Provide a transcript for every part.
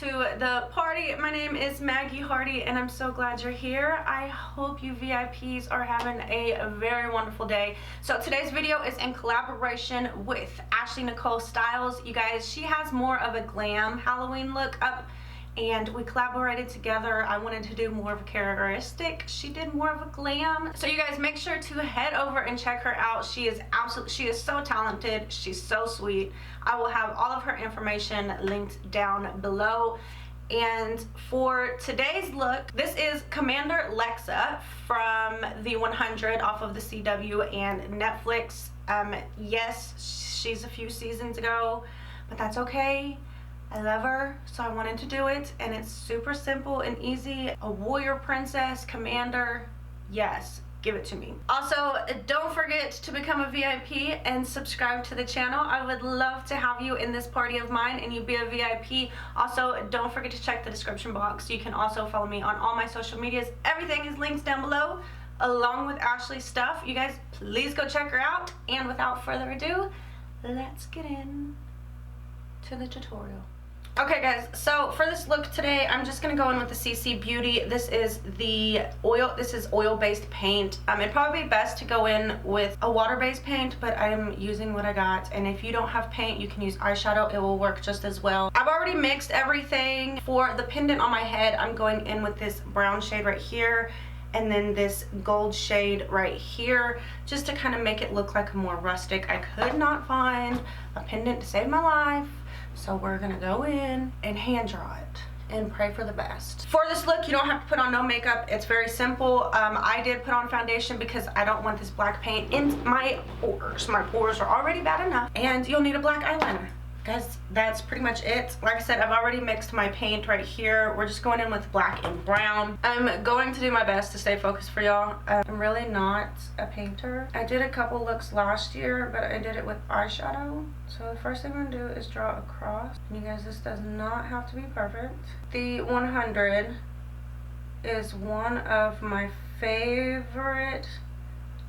to the party. My name is Maggie Hardy and I'm so glad you're here. I hope you VIPs are having a very wonderful day. So today's video is in collaboration with Ashley Nicole Stiles. You guys, she has more of a glam Halloween look up and we collaborated together. I wanted to do more of a characteristic. She did more of a glam. So you guys make sure to head over and check her out. She is so talented. She's so sweet. I will have all of her information linked down below. And for today's look, this is Commander Lexa from the 100 off of the CW and Netflix. Yes, she's a few seasons ago, but that's okay. I love her, so I wanted to do it, and it's super simple and easy. A warrior princess, commander, yes, give it to me. Also, don't forget to become a VIP and subscribe to the channel. I would love to have you in this party of mine and you be a VIP. Also, don't forget to check the description box. You can also follow me on all my social medias. Everything is linked down below, along with Ashley's stuff. You guys, please go check her out. And without further ado, let's get in to the tutorial. Okay guys, so for this look today, I'm just going to go in with the CC Beauty. This is oil-based paint. It'd probably be best to go in with a water-based paint, but I'm using what I got. And if you don't have paint, you can use eyeshadow. It will work just as well. I've already mixed everything. For the pendant on my head, I'm going in with this brown shade right here, and then this gold shade right here, just to kind of make it look like more rustic. I could not find a pendant to save my life. So we're gonna go in and hand draw it and pray for the best. For this look, you don't have to put on no makeup. It's very simple. I did put on foundation because I don't want this black paint in my pores. My pores are already bad enough. And you'll need a black eyeliner. Guys, that's pretty much it. Like I said, I've already mixed my paint right here. We're just going in with black and brown. I'm going to do my best to stay focused for y'all. I'm really not a painter. I did a couple looks last year, but I did it with eyeshadow. So the first thing I'm gonna do is draw a cross. And you guys, this does not have to be perfect. The 100 is one of my favorite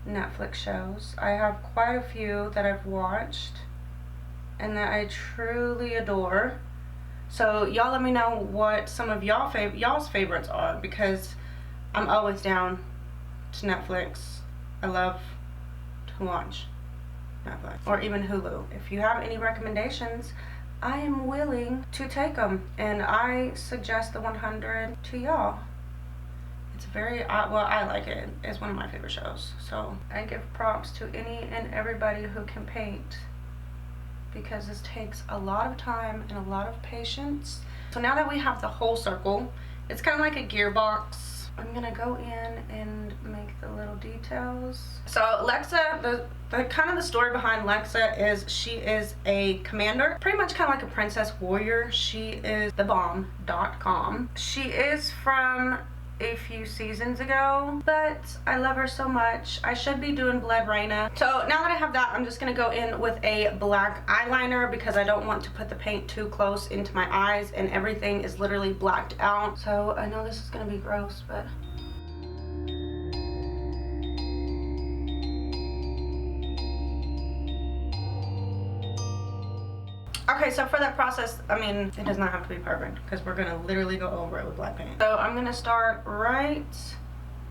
Netflix shows. I have quite a few that I've watched and that I truly adore. So y'all let me know what some of y'all's favorites are, because I'm always down to Netflix. I love to watch Netflix or even Hulu. If you have any recommendations, I am willing to take them, and I suggest the 100 to y'all. It's very well, I like it. It's one of my favorite shows. So I give props to any and everybody who can paint, because this takes a lot of time and a lot of patience. So now that we have the whole circle, it's kind of like a gearbox. I'm gonna go in and make the little details. So Lexa, the kind of the story behind Lexa is she is a commander, pretty much kind of like a princess warrior. She is thebomb.com. She is from a few seasons ago, but I love her so much. I should be doing Blood Reina. So now that I have that, I'm just gonna go in with a black eyeliner because I don't want to put the paint too close into my eyes, and everything is literally blacked out. So I know this is gonna be gross, but okay, so for that process, I mean, it does not have to be perfect because we're gonna literally go over it with black paint. So I'm gonna start right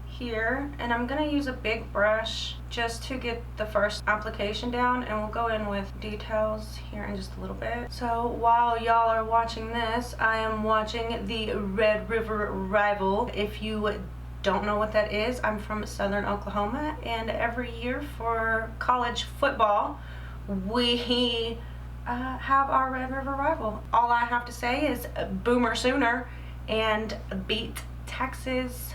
here, and I'm gonna use a big brush just to get the first application down, and we'll go in with details here in just a little bit. So while y'all are watching this, I am watching the Red River Rival. If you don't know what that is, I'm from Southern Oklahoma, and every year for college football, we have our Red River Rival. All I have to say is Boomer Sooner and beat Texas.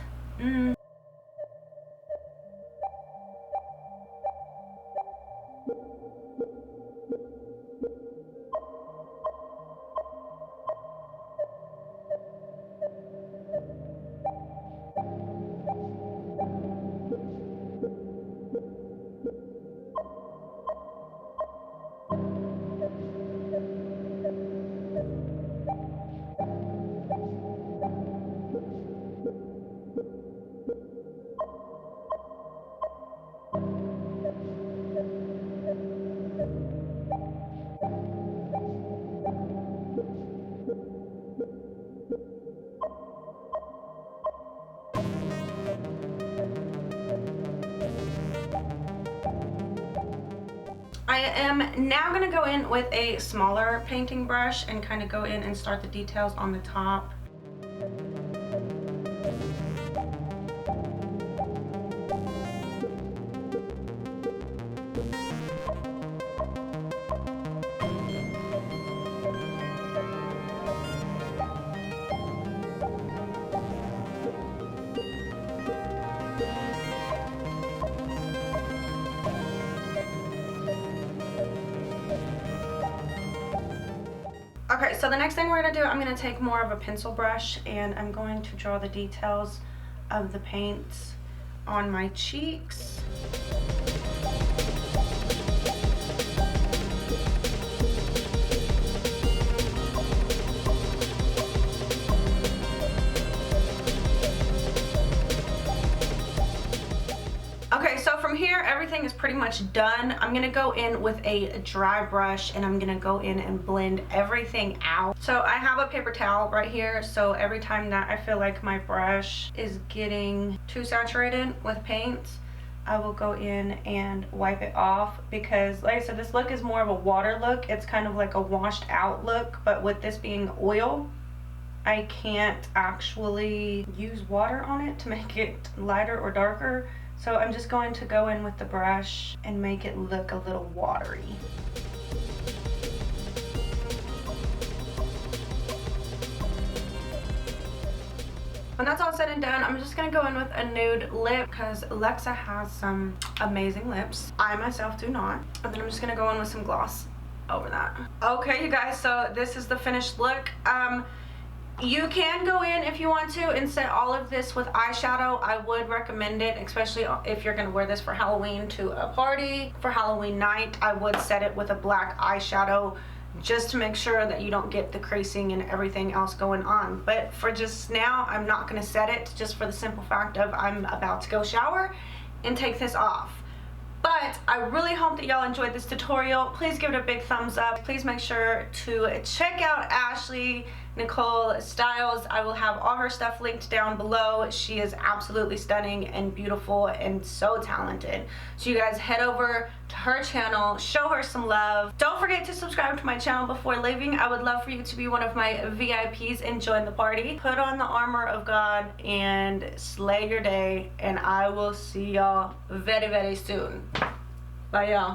I am now gonna go in with a smaller painting brush and kind of go in and start the details on the top. Okay, so the next thing we're going to do, I'm going to take more of a pencil brush and I'm going to draw the details of the paint on my cheeks. Okay, so from here, everything is pretty much done. I'm gonna go in with a dry brush and I'm gonna go in and blend everything out. So I have a paper towel right here, so every time that I feel like my brush is getting too saturated with paint, I will go in and wipe it off, because like I said, this look is more of a water look. It's kind of like a washed out look, but with this being oil, I can't actually use water on it to make it lighter or darker. So I'm just going to go in with the brush and make it look a little watery. When that's all said and done, I'm just gonna go in with a nude lip because Lexa has some amazing lips. I myself do not. And then I'm just gonna go in with some gloss over that. Okay, you guys, so this is the finished look. You can go in if you want to and set all of this with eyeshadow. I would recommend it, especially if you're going to wear this for Halloween to a party. For Halloween night, I would set it with a black eyeshadow just to make sure that you don't get the creasing and everything else going on. But for just now, I'm not going to set it, just for the simple fact of I'm about to go shower and take this off. But I really hope that y'all enjoyed this tutorial. Please give it a big thumbs up. Please make sure to check out Ashley Nicole Stiles. I will have all her stuff linked down below. She is absolutely stunning and beautiful and so talented. So you guys head over to her channel, show her some love. Don't forget to subscribe to my channel before leaving. I would love for you to be one of my VIPs and join the party. Put on the armor of God and slay your day, and I will see y'all very, very soon. Bye, y'all.